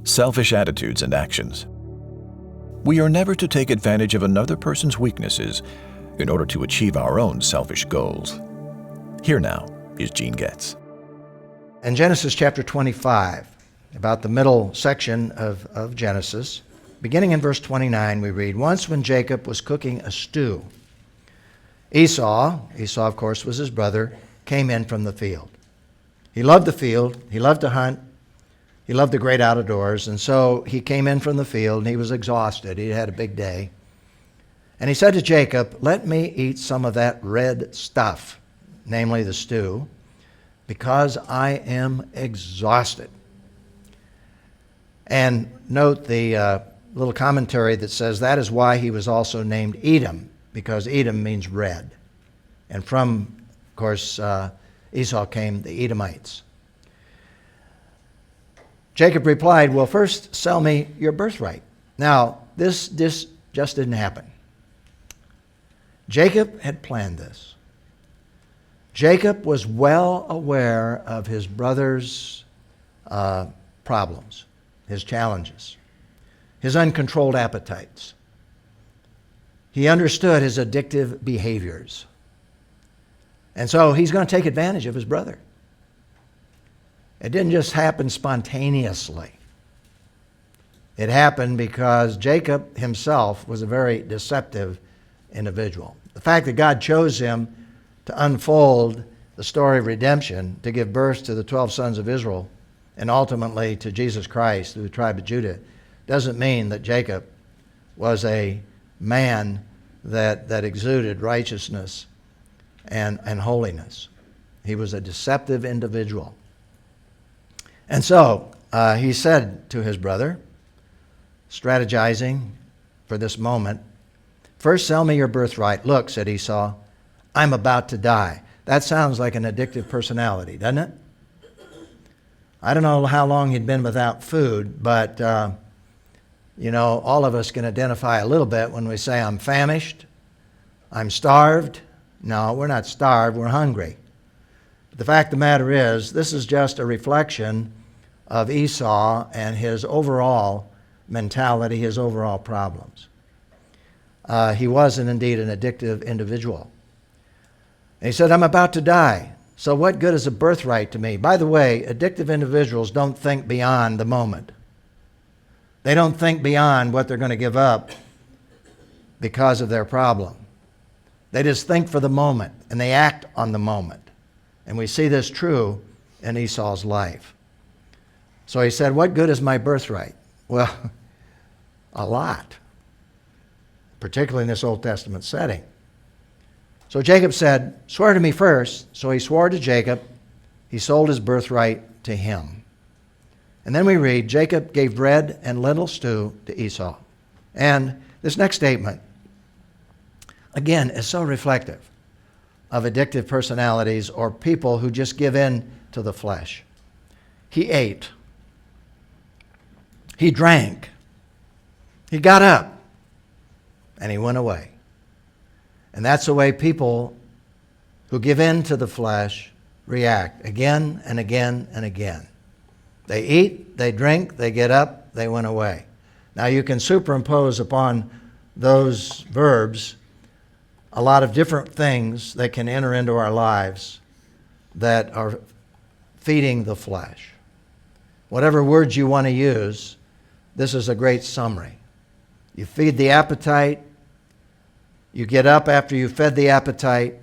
Selfish attitudes and actions. We are never to take advantage of another person's weaknesses in order to achieve our own selfish goals. Here now is Gene Getz. In Genesis chapter 25, about the middle section of Genesis, beginning in verse 29, we read, "Once when Jacob was cooking a stew, Esau, of course was his brother, came in from the field. He loved the field, he loved to hunt, he loved the great outdoors, and so he came in from the field and he was exhausted. He had a big day. And he said to Jacob, 'Let me eat some of that red stuff,' namely the stew, 'because I am exhausted.'" And note the little commentary that says that is why he was also named Edom, because Edom means red. And from, of course, Esau came the Edomites. Jacob replied, "Well, first sell me your birthright." Now, this just didn't happen. Jacob had planned this. Jacob was well aware of his brother's problems, his challenges, his uncontrolled appetites. He understood his addictive behaviors. And so he's going to take advantage of his brother. It didn't just happen spontaneously. It happened because Jacob himself was a very deceptive individual. The fact that God chose him to unfold the story of redemption, to give birth to the 12 sons of Israel, and ultimately to Jesus Christ through the tribe of Judah, doesn't mean that Jacob was a man that exuded righteousness and holiness. He was a deceptive individual. And so he said to his brother, strategizing for this moment, "First sell me your birthright. Look," said Esau, "I'm about to die." That sounds like an addictive personality, doesn't it? I don't know how long he'd been without food, but all of us can identify a little bit when we say, "I'm famished, I'm starved." No, we're not starved, we're hungry. But the fact of the matter is, this is just a reflection of Esau and his overall mentality, his overall problems. He wasn't indeed an addictive individual. And he said, "I'm about to die. So what good is a birthright to me?" By the way, addictive individuals don't think beyond the moment. They don't think beyond what they're going to give up because of their problem. They just think for the moment, and they act on the moment. And we see this true in Esau's life. So he said, "What good is my birthright?" Well, a lot, particularly in this Old Testament setting. So Jacob said, "Swear to me first." So he swore to Jacob. He sold his birthright to him. And then we read, Jacob gave bread and lentil stew to Esau. And this next statement, again, is so reflective of addictive personalities or people who just give in to the flesh. He ate. He drank. He got up. And he went away. And that's the way people who give in to the flesh react again and again and again. They eat, they drink, they get up, they went away. Now you can superimpose upon those verbs a lot of different things that can enter into our lives that are feeding the flesh. Whatever words you want to use, this is a great summary. You feed the appetite, you get up after you've fed the appetite,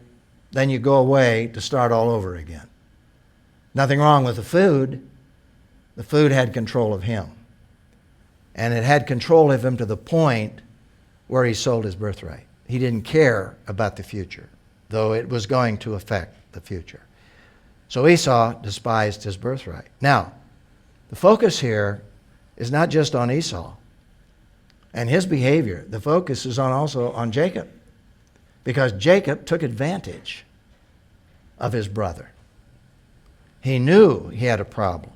then you go away to start all over again. Nothing wrong with the food. The food had control of him. And it had control of him to the point where he sold his birthright. He didn't care about the future, though it was going to affect the future. So Esau despised his birthright. Now, the focus here is not just on Esau and his behavior. The focus is also on Jacob, because Jacob took advantage of his brother. He knew he had a problem.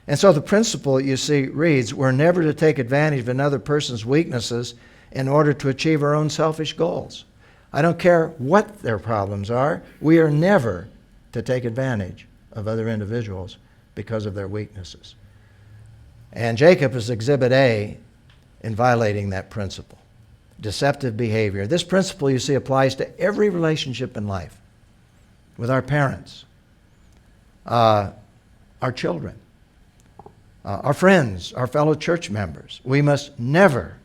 And so the principle, you see, reads, we're never to take advantage of another person's weaknesses in order to achieve our own selfish goals. I don't care what their problems are. We are never to take advantage of other individuals because of their weaknesses. And Jacob is exhibit A in violating that principle. Deceptive behavior. This principle, you see, applies to every relationship in life. With our parents, our children, our friends, our fellow church members. We must never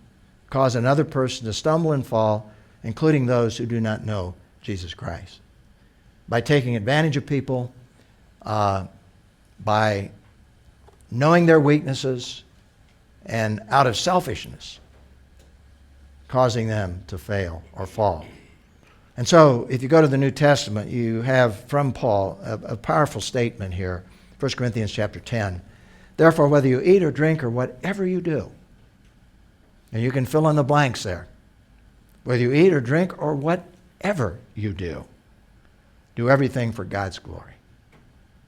cause another person to stumble and fall, including those who do not know Jesus Christ. By taking advantage of people, by knowing their weaknesses, and out of selfishness, causing them to fail or fall. And so, if you go to the New Testament, you have from Paul a powerful statement here, 1 Corinthians chapter 10. Therefore, whether you eat or drink or whatever you do, and you can fill in the blanks there, whether you eat or drink or whatever you do everything for God's glory.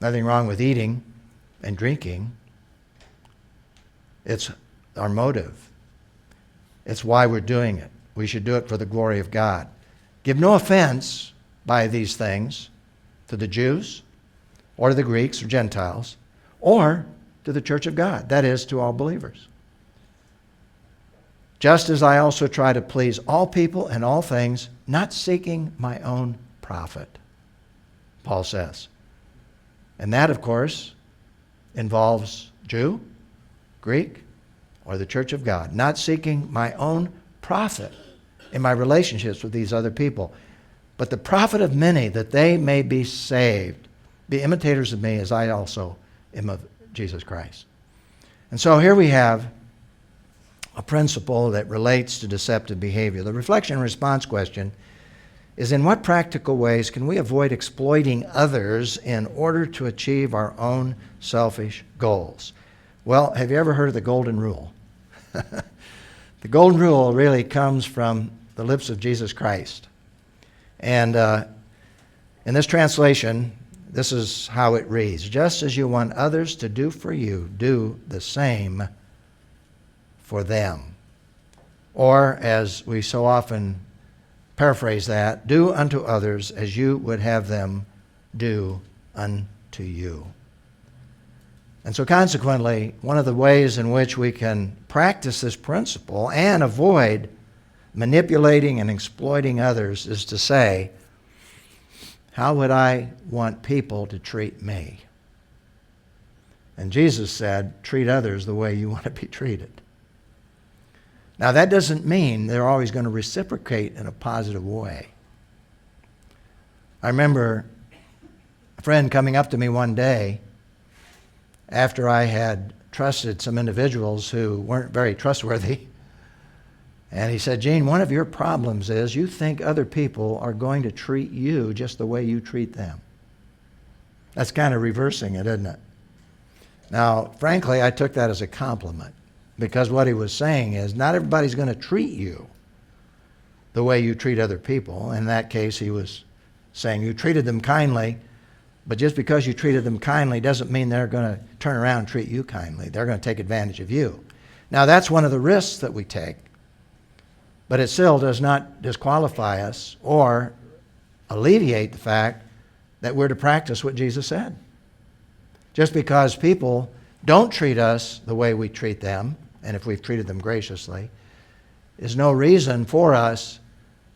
Nothing wrong with eating and drinking. It's our motive. It's why we're doing it. We should do it for the glory of God. Give no offense by these things to the Jews or to the Greeks or Gentiles or to the church of God, that is, to all believers. Just as I also try to please all people in all things, not seeking my own profit, Paul says. And that, of course, involves Jew, Greek, or the church of God, not seeking my own profit in my relationships with these other people, but the profit of many, that they may be saved, be imitators of me as I also am of Jesus Christ. And so here we have a principle that relates to deceptive behavior. The reflection and response question is, in what practical ways can we avoid exploiting others in order to achieve our own selfish goals? Well, have you ever heard of the Golden Rule? The Golden Rule really comes from the lips of Jesus Christ. And in this translation, this is how it reads. Just as you want others to do for you, do the same for them. Or, as we so often paraphrase that, do unto others as you would have them do unto you. And so consequently, one of the ways in which we can practice this principle and avoid manipulating and exploiting others is to say, how would I want people to treat me? And Jesus said, treat others the way you want to be treated. Now, that doesn't mean they're always going to reciprocate in a positive way. I remember a friend coming up to me one day after I had trusted some individuals who weren't very trustworthy. And he said, Gene, one of your problems is you think other people are going to treat you just the way you treat them. That's kind of reversing it, isn't it? Now, frankly, I took that as a compliment, because what he was saying is not everybody's going to treat you the way you treat other people. In that case, he was saying you treated them kindly, but just because you treated them kindly doesn't mean they're going to turn around and treat you kindly. They're going to take advantage of you. Now, that's one of the risks that we take, but it still does not disqualify us or alleviate the fact that we're to practice what Jesus said. Just because people don't treat us the way we treat them, and if we've treated them graciously, is no reason for us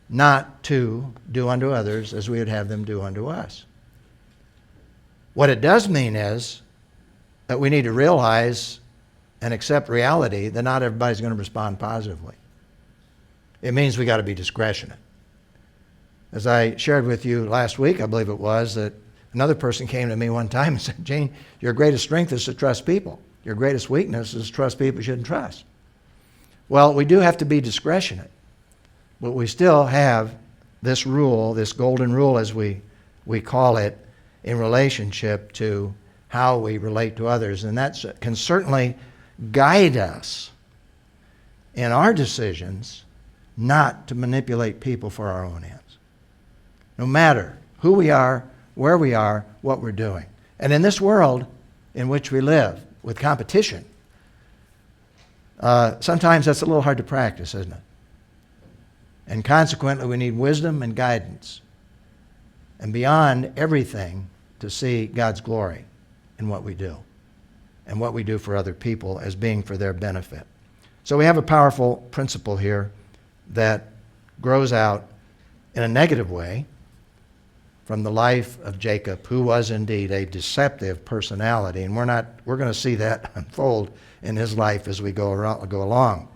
not to do unto others as we would have them do unto us. What it does mean is that we need to realize and accept reality that not everybody's going to respond positively. It means we got to be discretionate. As I shared with you last week, I believe it was, that another person came to me one time and said, Gene, your greatest strength is to trust people. Your greatest weakness is to trust people you shouldn't trust. Well, we do have to be discretionate, but we still have this rule, this golden rule as we call it, in relationship to how we relate to others. And that can certainly guide us in our decisions not to manipulate people for our own ends. No matter who we are, where we are, what we're doing. And in this world in which we live, with competition, sometimes that's a little hard to practice, isn't it? And consequently, we need wisdom and guidance. And beyond everything, to see God's glory in what we do. and what we do for other people as being for their benefit. So we have a powerful principle here that grows out in a negative way from the life of Jacob, who was indeed a deceptive personality. And we're going to see that unfold in his life as we go along.